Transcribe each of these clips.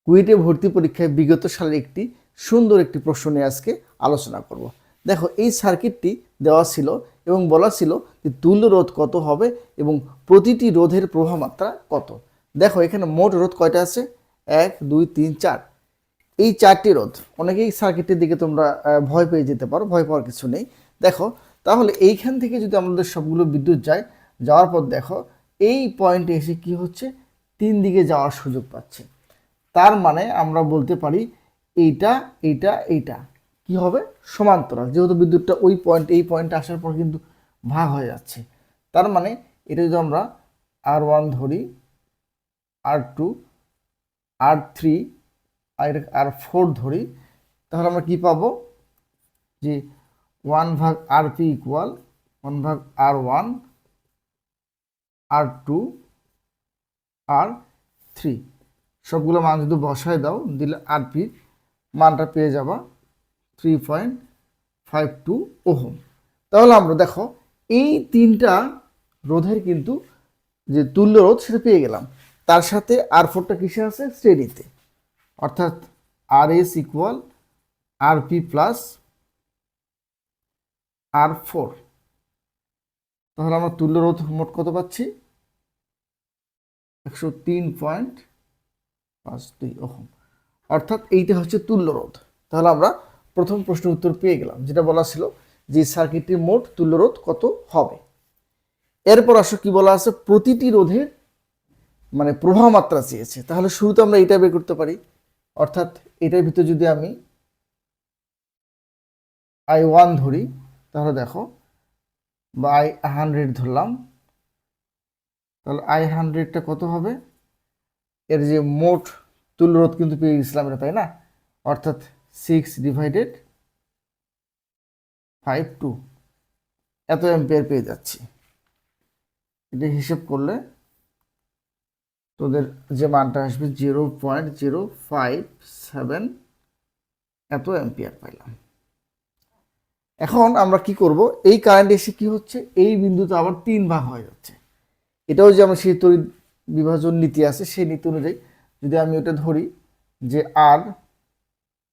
কুয়েটে ভর্তি পরীক্ষায় বিগত সালের একটি সুন্দর একটি প্রশ্ন নিয়ে আজকে আলোচনা করব। দেখো, এই সার্কিটটি দেওয়া ছিল এবং বলা ছিল যে তুল্য রোধ কত হবে এবং প্রতিটি রোধের প্রবাহ মাত্রা কত। দেখো, এখানে মোট রোধ কয়টা আছে? 1 2 3 4। এই 4টি রোধ। অনেকেই সার্কিটের দিকে তোমরা ভয় পেয়ে যেতে পারো, ভয় পাওয়ার কিছু নেই। দেখো, তাহলে এইখান থেকে যদি আমাদের সবগুলো বিদ্যুৎ যায়, যাওয়ার পর দেখো এই পয়েন্টে এসে কি হচ্ছে, 3 দিকে যাওয়ার সুযোগ পাচ্ছে। তার মানে আমরা বলতে পারি এইটা এইটা এইটা কি হবে, সমান্তরাল। যেহেতু বিদ্যুৎটা ওই পয়েন্ট এই পয়েন্টে আসার পর কিন্তু ভাগ হয়ে যাচ্ছে। তার মানে এটা যদি আমরা R1 ধরি, R2, R3 আর R4 ধরি, তাহলে আমরা কি পাবো যে 1/RP equal 1/R1, R2, R3। সবগুলো মান যদি বসায় দাও, দিলে আরপি মানটা পেয়ে যাবা 3.52 ওহম। তাহলে আমরা দেখো এই 3টা রোধের কিন্তু যে তুল্য রোধ সেটা পেয়ে গেলাম। তার সাথে R4টা কিসে আছে? শ্রেণীতে। অর্থাৎ RS equal RP plus R4। তাহলে আমরা তুল্য রোধ মোট কত পাচ্ছি? 103.52 ওহম। অর্থাৎ এইটা হচ্ছে তুল্য রোধ। তাহলে আমরা প্রথম প্রশ্নের উত্তর পেয়ে গেলাম, যেটা বলা ছিল যে সার্কিটটির মোট তুল্য রোধ কত হবে। এরপর আসো কি বলা আছে, প্রতিটি রোধের মানে প্রবাহ মাত্রা চেয়েছে। তাহলে শুরুতে আমরা এটা বের করতে পারি। অর্থাৎ এটার ভিতরে যদি আমি I1 ধরি, তাহলে দেখো, বা I100 ধরলাম, তাহলে I100টা কত হবে? এর যে মোট তুল্য রোধ কিন্তু পেয়ে গেছিলাম এটা, তাই না? অর্থাৎ 6/52 এত অ্যাম্পিয়ার পেয়ে যাচ্ছি। এটা হিসেব করলে তোদের যে মানটা আসবে 0.057 এত অ্যাম্পিয়ার পাইলাম। এখন আমরা কি করব, এই কারেন্ট এসে কি হচ্ছে, এই বিন্দুতে আবার 3 ভাগ হয়ে যাচ্ছে। এটাও যে আমার সেই তড়িৎ বিভাজন নীতি আছে, সেই নীতি অনুযায়ী যদি আমি ওটা ধরি যে আর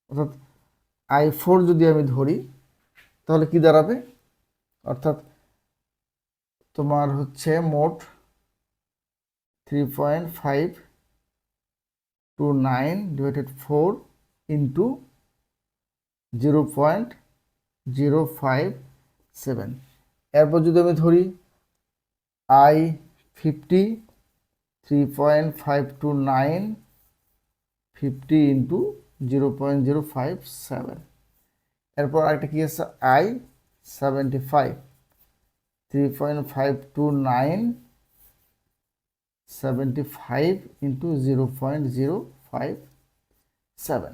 অর্থাৎ I4 যদি আমি ধরি, তাহলে কি দাঁড়াবে? অর্থাৎ তোমার হচ্ছে মোট 3.529 ডিভাইডেড 4 ইন্টু 0.057। এরপর যদি আমি ধরি I50, 3.529 50 ইন্টু 0.057। এরপর আরেকটা কি আছে, I75, 3.529 75 ইন্টু 0.057।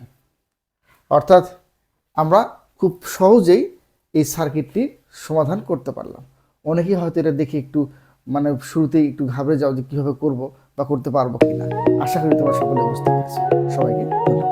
অর্থাৎ আমরা খুব সহজেই এই সার্কিটটির সমাধান করতে পারলাম। অনেকেই হয়তো এটা দেখে একটু মানে শুরুতেই একটু ঘাবড়ে যাও যে কীভাবে করবো বা করতে পারবো কিনা। আশা করি তোমরা সকলে বুঝতে পেরেছো। সবাইকে ধন্যবাদ।